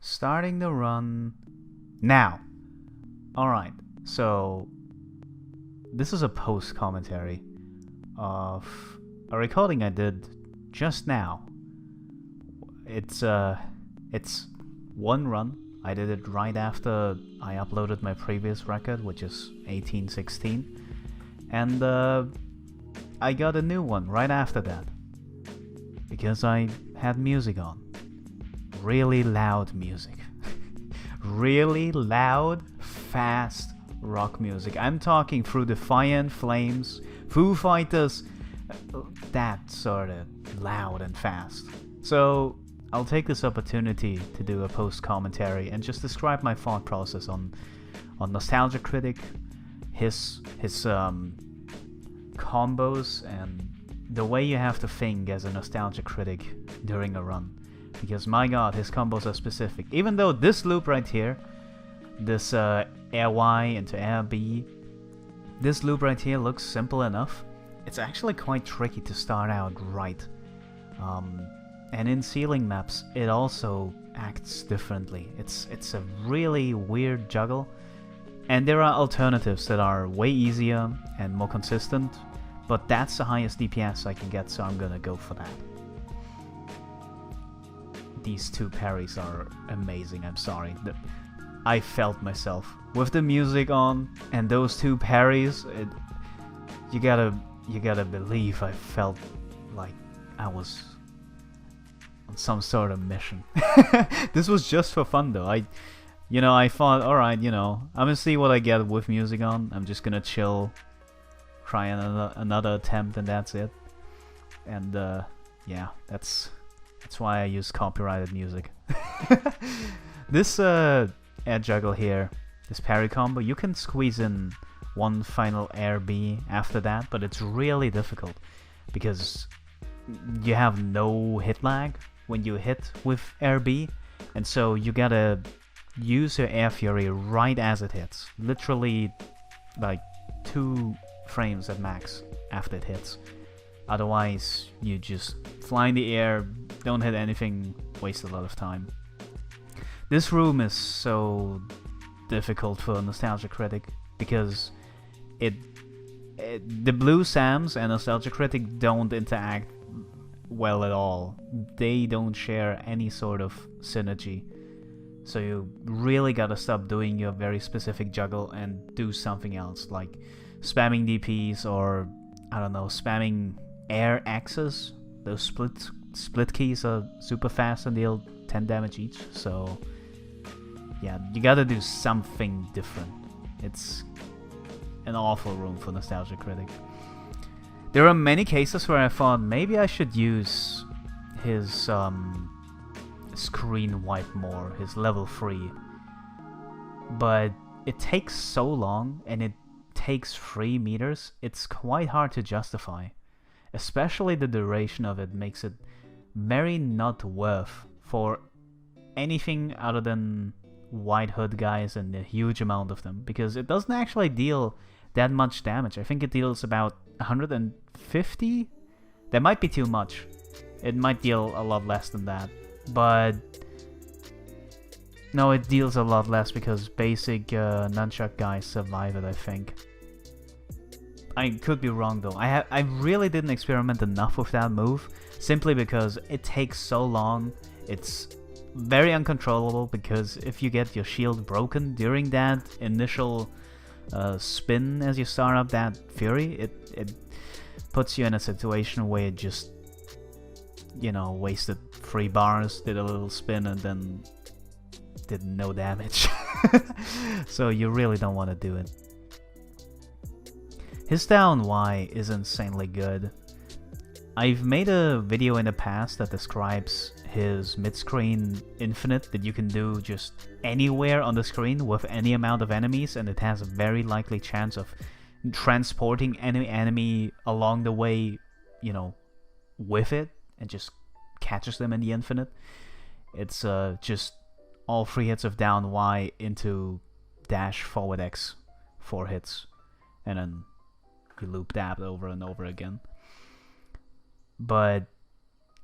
Starting the run now. Alright, so this is a post commentary of a recording I did just now. It's one run. I did it right after I uploaded my previous record, which is 1816, and I got a new one right after that because I had music on. Really loud music. Really loud, fast rock music. I'm talking through the Fire and Flames, Foo Fighters, that sort of loud and fast. So I'll take this opportunity to do a post commentary and just describe my thought process on Nostalgia Critic, his combos, and the way you have to think as a Nostalgia Critic during a run. Because my god, his combos are specific. Even though this loop right here, this air Y into air B, this loop right here looks simple enough, it's actually quite tricky to start out right. And in ceiling maps, it also acts differently. It's a really weird juggle, and there are alternatives that are way easier and more consistent, but that's the highest DPS I can get, so I'm gonna go for that. These two parries are amazing, I'm sorry. I felt myself. With the music on and those two parries, you gotta believe I felt like I was on some sort of mission. This was just for fun though. I thought, alright, I'm gonna see what I get with music on. I'm just gonna chill, try another attempt, and that's it. And yeah, that's why I use copyrighted music. This air juggle here, this parry combo, you can squeeze in one final air B after that, but it's really difficult because you have no hit lag when you hit with air B, and so you gotta use your air fury right as it hits, literally like 2 frames at max after it hits. Otherwise, you just fly in the air, don't hit anything, waste a lot of time. This room is so difficult for Nostalgia Critic because the Blue Sams and Nostalgia Critic don't interact well at all. They don't share any sort of synergy. So you really gotta stop doing your very specific juggle and do something else, like spamming DPs or, I don't know, spamming air axes. Those split keys are super fast and deal 10 damage each, so yeah, you gotta do something different. It's an awful room for Nostalgia Critic. There are many cases where I thought maybe I should use his screen wipe more, his level 3, but it takes so long and it takes 3 meters, it's quite hard to justify. Especially the duration of it makes it very not worth for anything other than White Hood guys and a huge amount of them, because it doesn't actually deal that much damage. I think it deals about 150? That might be too much. It might deal a lot less than that, but no, it deals a lot less because basic nunchuck guys survive it, I think. I could be wrong though. I really didn't experiment enough with that move, simply because it takes so long. It's very uncontrollable, because if you get your shield broken during that initial spin as you start up that fury, it puts you in a situation where it just, wasted 3 bars, did a little spin, and then did no damage. So you really don't want to do it. His down Y is insanely good. I've made a video in the past that describes his mid-screen infinite that you can do just anywhere on the screen with any amount of enemies, and it has a very likely chance of transporting any enemy along the way, with it, and just catches them in the infinite. It's just all 3 hits of down Y into dash forward X, 4 hits, and then you loop that over and over again. But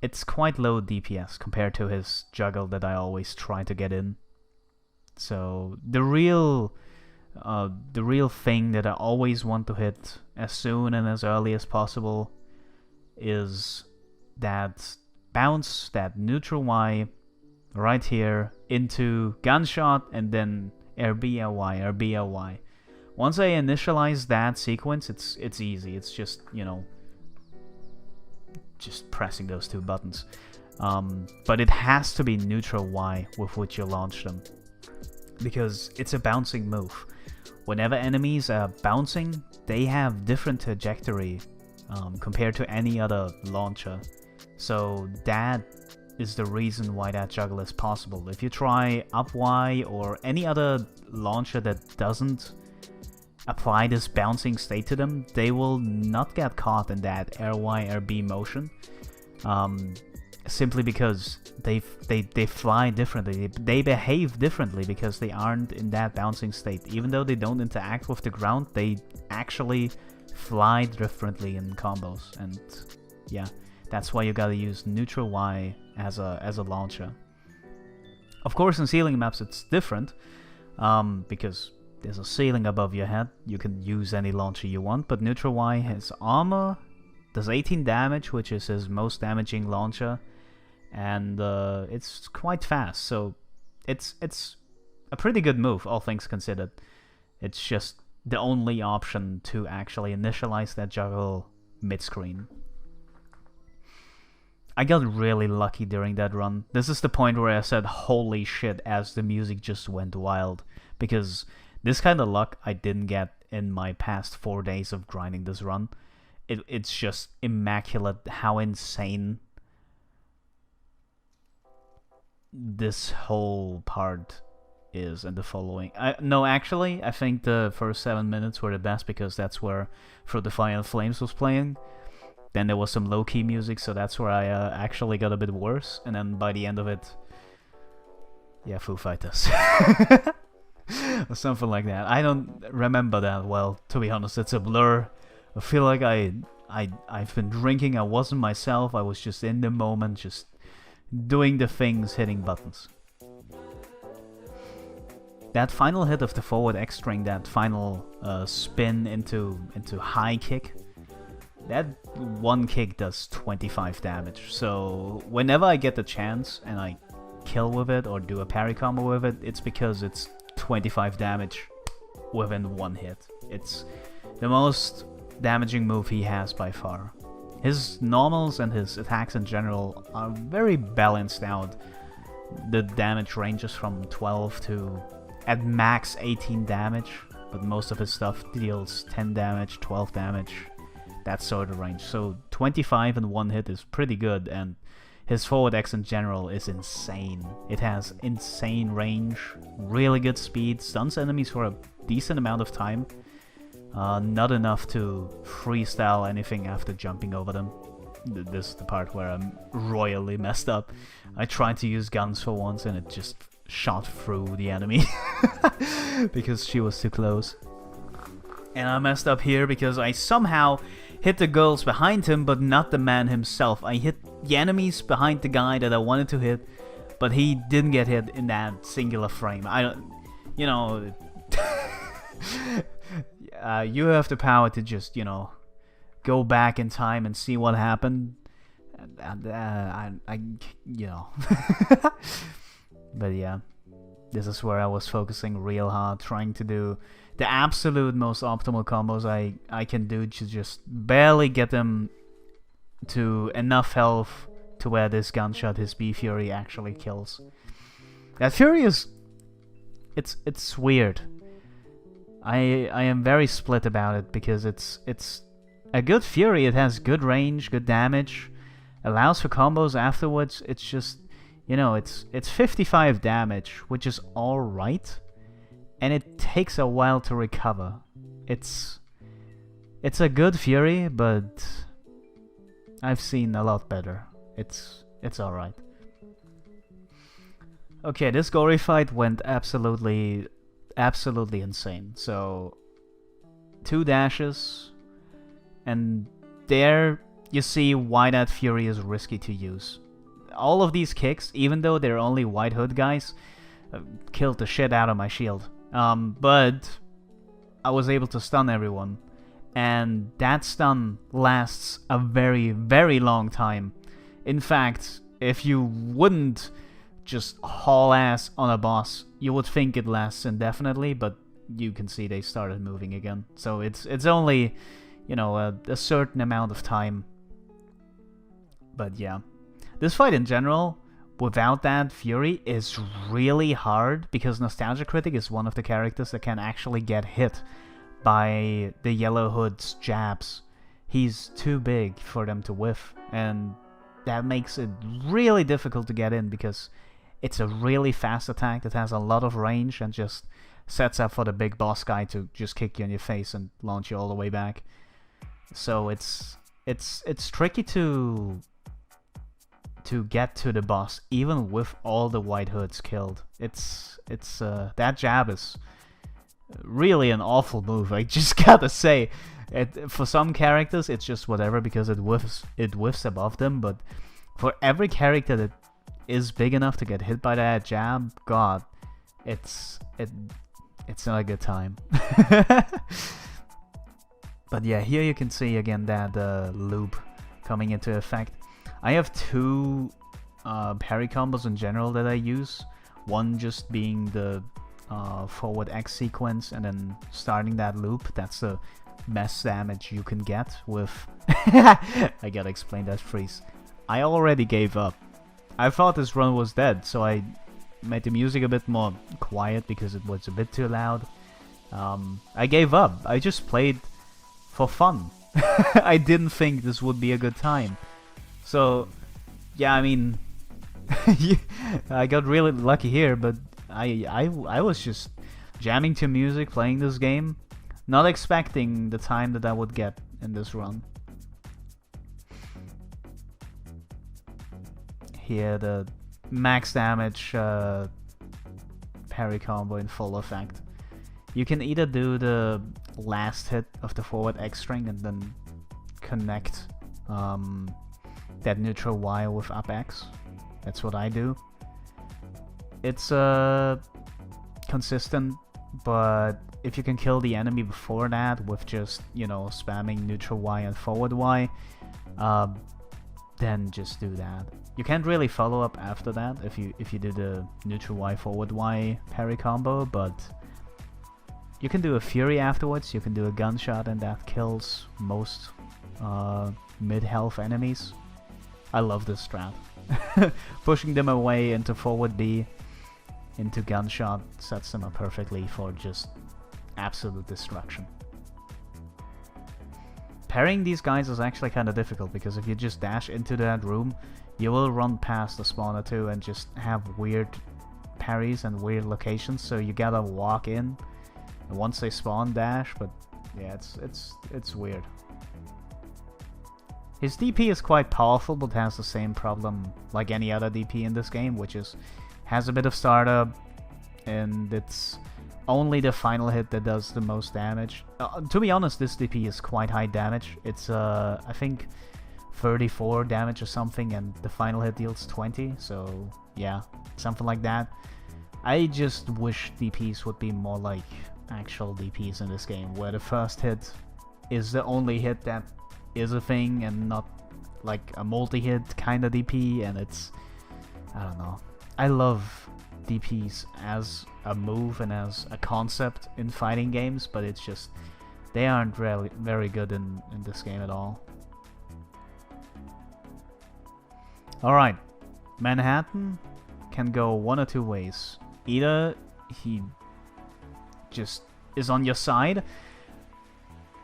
it's quite low DPS compared to his juggle that I always try to get in. So the real thing that I always want to hit as soon and as early as possible is that bounce, that neutral Y right here into gunshot and then RB-LY, RB-LY. Once I initialize that sequence, it's easy. It's just, you know, just pressing those two buttons. But it has to be neutral Y with which you launch them, because it's a bouncing move. Whenever enemies are bouncing, they have different trajectory compared to any other launcher. So that is the reason why that juggle is possible. If you try up Y or any other launcher that doesn't apply this bouncing state to them, they will not get caught in that RY, RB motion. Simply because they fly differently, they behave differently because they aren't in that bouncing state. Even though they don't interact with the ground, they actually fly differently in combos. And yeah, that's why you gotta use neutral Y as a launcher. Of course, in ceiling maps it's different, because there's a ceiling above your head. You can use any launcher you want, but neutral Y has armor, does 18 damage, which is his most damaging launcher, and it's quite fast. So it's a pretty good move, all things considered. It's just the only option to actually initialize that juggle mid-screen. I got really lucky during that run. This is the point where I said holy shit as the music just went wild, because this kind of luck I didn't get in my past 4 days of grinding this run. It's just immaculate how insane this whole part is and the following. No, actually, I think the first 7 minutes were the best, because that's where For the Fire and Flames was playing. Then there was some low-key music, so that's where I actually got a bit worse. And then by the end of it, yeah, Foo Fighters. Or something like that. I don't remember that well, to be honest. It's a blur. I feel like I've been drinking, I wasn't myself, I was just in the moment, just doing the things, hitting buttons. That final hit of the forward X string, that final spin into high kick, that one kick does 25 damage. So whenever I get the chance and I kill with it or do a parry combo with it, it's because it's 25 damage within one hit. It's the most damaging move he has by far. His normals and his attacks in general are very balanced out. The damage ranges from 12 to at max 18 damage, but most of his stuff deals 10 damage, 12 damage, that sort of range. So 25 in one hit is pretty good, and his forward X in general is insane. It has insane range, really good speed, stuns enemies for a decent amount of time. Not enough to freestyle anything after jumping over them. This is the part where I'm royally messed up. I tried to use guns for once and it just shot through the enemy because she was too close. And I messed up here because I somehow hit the girls behind him, but not the man himself. I hit the enemies behind the guy that I wanted to hit, but he didn't get hit in that singular frame. I don't, you know, you have the power to just, you know, go back in time and see what happened. I you know. But yeah, this is where I was focusing real hard, trying to do the absolute most optimal combos I can do to just barely get them to enough health to where this gunshot, his B Fury, actually kills. That Fury is... It's weird. I am very split about it, because it's a good Fury. It has good range, good damage, allows for combos afterwards. It's just, you know, it's 55 damage, which is alright, and it takes a while to recover. It's a good Fury, but I've seen a lot better. It's alright. Okay, this gory fight went absolutely insane. So 2 dashes, and there you see why that Fury is risky to use. All of these kicks, even though they're only White Hood guys, killed the shit out of my shield. But I was able to stun everyone. And that stun lasts a very, very long time. In fact, if you wouldn't just haul ass on a boss, you would think it lasts indefinitely, but you can see they started moving again. So it's only, you know, a certain amount of time. But yeah, this fight in general, without that Fury, is really hard, because Nostalgia Critic is one of the characters that can actually get hit by the Yellow Hood's jabs. He's too big for them to whiff, and that makes it really difficult to get in, because it's a really fast attack that has a lot of range and just sets up for the big boss guy to just kick you in your face and launch you all the way back. So it's tricky to get to the boss, even with all the White Hoods killed. That jab is really an awful move, I just gotta say. For some characters it's just whatever, because it whiffs above them, but for every character that is big enough to get hit by that jab, god, it's not a good time. But yeah, here you can see again that loop coming into effect. I have two parry combos in general that I use. One just being the forward X sequence, and then starting that loop. That's the best damage you can get with... I gotta explain that freeze. I already gave up. I thought this run was dead, so I made the music a bit more quiet because it was a bit too loud. I gave up. I just played for fun. I didn't think this would be a good time. So, yeah, I mean, I got really lucky here, but I was just jamming to music, playing this game, not expecting the time that I would get in this run. Here, the max damage parry combo in full effect. You can either do the last hit of the forward X string and then connect that neutral Y with up X. That's what I do. It's consistent, but if you can kill the enemy before that with just, you know, spamming neutral Y and forward Y, then just do that. You can't really follow up after that if you do the neutral Y forward Y parry combo, but you can do a Fury afterwards. You can do a gunshot, and that kills most mid-health enemies. I love this strat. Pushing them away into forward B, into gunshot, sets them up perfectly for just absolute destruction. Parrying these guys is actually kind of difficult, because if you just dash into that room, you will run past the spawn or two and just have weird parries and weird locations, so you gotta walk in, and once they spawn, dash. But yeah, it's weird. His DP is quite powerful, but has the same problem like any other DP in this game, which is has a bit of startup, and it's only the final hit that does the most damage. To be honest, this DP is quite high damage. It's I think 34 damage or something, and the final hit deals 20, so yeah, something like that. I just wish DPs would be more like actual DPs in this game, where the first hit is the only hit that is a thing, and not like a multi-hit kind of DP. And it's, I don't know, I love DPs as a move and as a concept in fighting games, but it's just they aren't really very good in this game at all. Alright, Manhattan can go one or two ways. Either he just is on your side,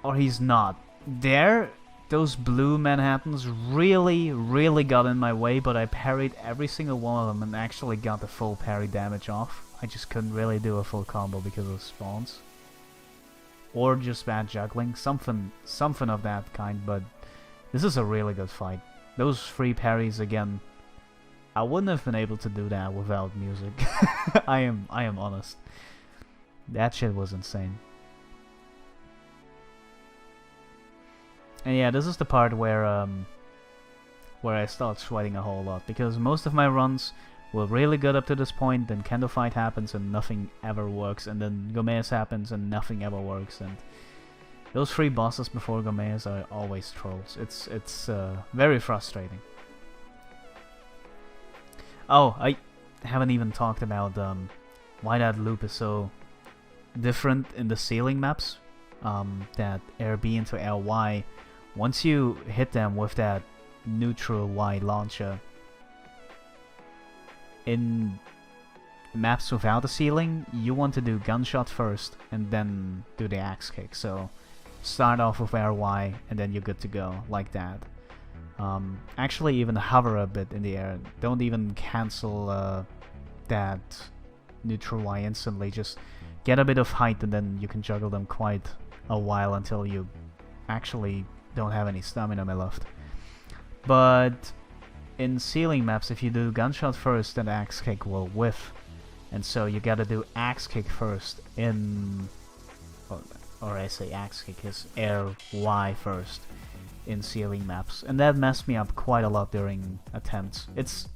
or he's not. Those blue Manhattans really got in my way, but I parried every single one of them and actually got the full parry damage off. I just couldn't really do a full combo because of spawns. Or just bad juggling, something of that kind, but this is a really good fight. Those free parries again, I wouldn't have been able to do that without music. I am honest. That shit was insane. And yeah, this is the part where where I start sweating a whole lot, because most of my runs were really good up to this point, then Kendo Fight happens and nothing ever works, and then Gomeus happens and nothing ever works, and those 3 bosses before Gomeus are always trolls. It's very frustrating. Oh, I haven't even talked about why that loop is so different in the ceiling maps. That air B into air Y, once you hit them with that neutral Y launcher, in maps without a ceiling, you want to do gunshot first and then do the axe kick. So start off with air Y and then you're good to go, like that. Actually even hover a bit in the air. Don't even cancel that neutral Y instantly. Just get a bit of height and then you can juggle them quite a while until you actually don't have any stamina left. But in ceiling maps, if you do gunshot first, then axe kick will whiff, and so you gotta do axe kick first in, or I say axe kick is air Y first in ceiling maps, and that messed me up quite a lot during attempts. It's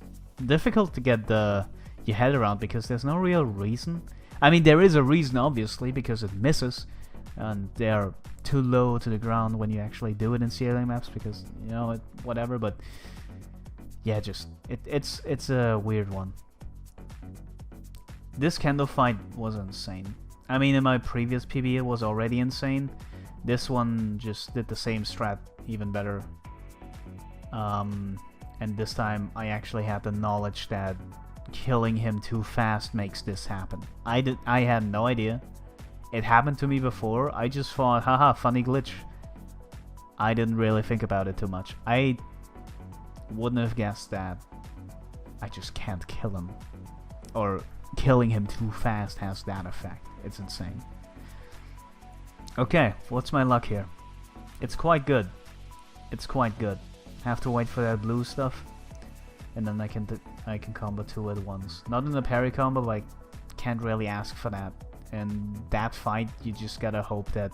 difficult to get your head around because there's no real reason. I mean, there is a reason obviously, because it misses, and they're too low to the ground when you actually do it in ceiling maps, because you know whatever. But yeah, just it's a weird one. This Kendo Fight was insane. I mean, in my previous PB it was already insane. This one just did the same strat even better. And this time I actually had the knowledge that killing him too fast makes this happen. I had no idea. It happened to me before. I just thought, haha, funny glitch. I didn't really think about it too much. I wouldn't have guessed that I just can't kill him, or killing him too fast has that effect. It's insane. Okay, what's my luck here? It's quite good. It's quite good. Have to wait for that blue stuff, and then I can combo 2 at once. Not in the parry combo, but I can't really ask for that. And that fight, you just gotta hope that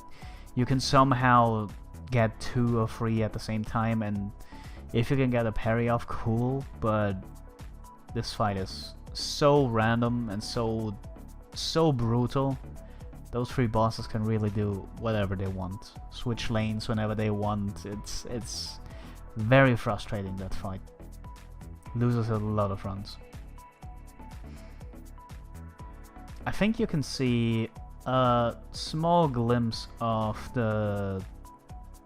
you can somehow get 2 or 3 at the same time, and if you can get a parry off, cool, but this fight is so random and so brutal. Those 3 bosses can really do whatever they want. Switch lanes whenever they want. It's very frustrating, that fight. Loses a lot of runs. I think you can see a small glimpse of the...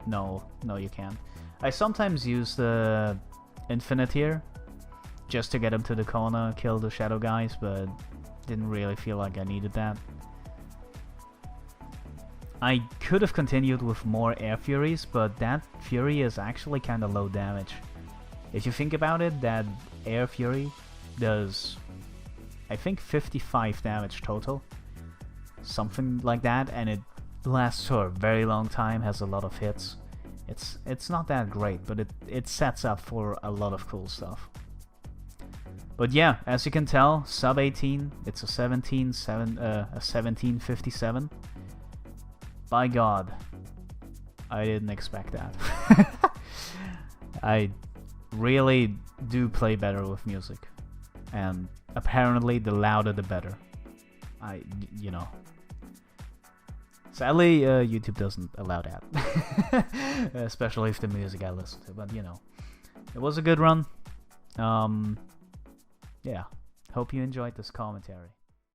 No, you can't. I sometimes use the Infinite here, just to get him to the corner, kill the shadow guys, but didn't really feel like I needed that. I could have continued with more Air Furies, but that Fury is actually kinda low damage. If you think about it, that Air Fury does, I think, 55 damage total. Something like that, and it lasts for a very long time, has a lot of hits. It's not that great, but it sets up for a lot of cool stuff. But yeah, as you can tell, sub 18, it's a 1757. By God, I didn't expect that. I really do play better with music, and apparently the louder the better. You know. Sadly, YouTube doesn't allow that. Especially if the music I listen to, but you know. It was a good run. Yeah. Hope you enjoyed this commentary.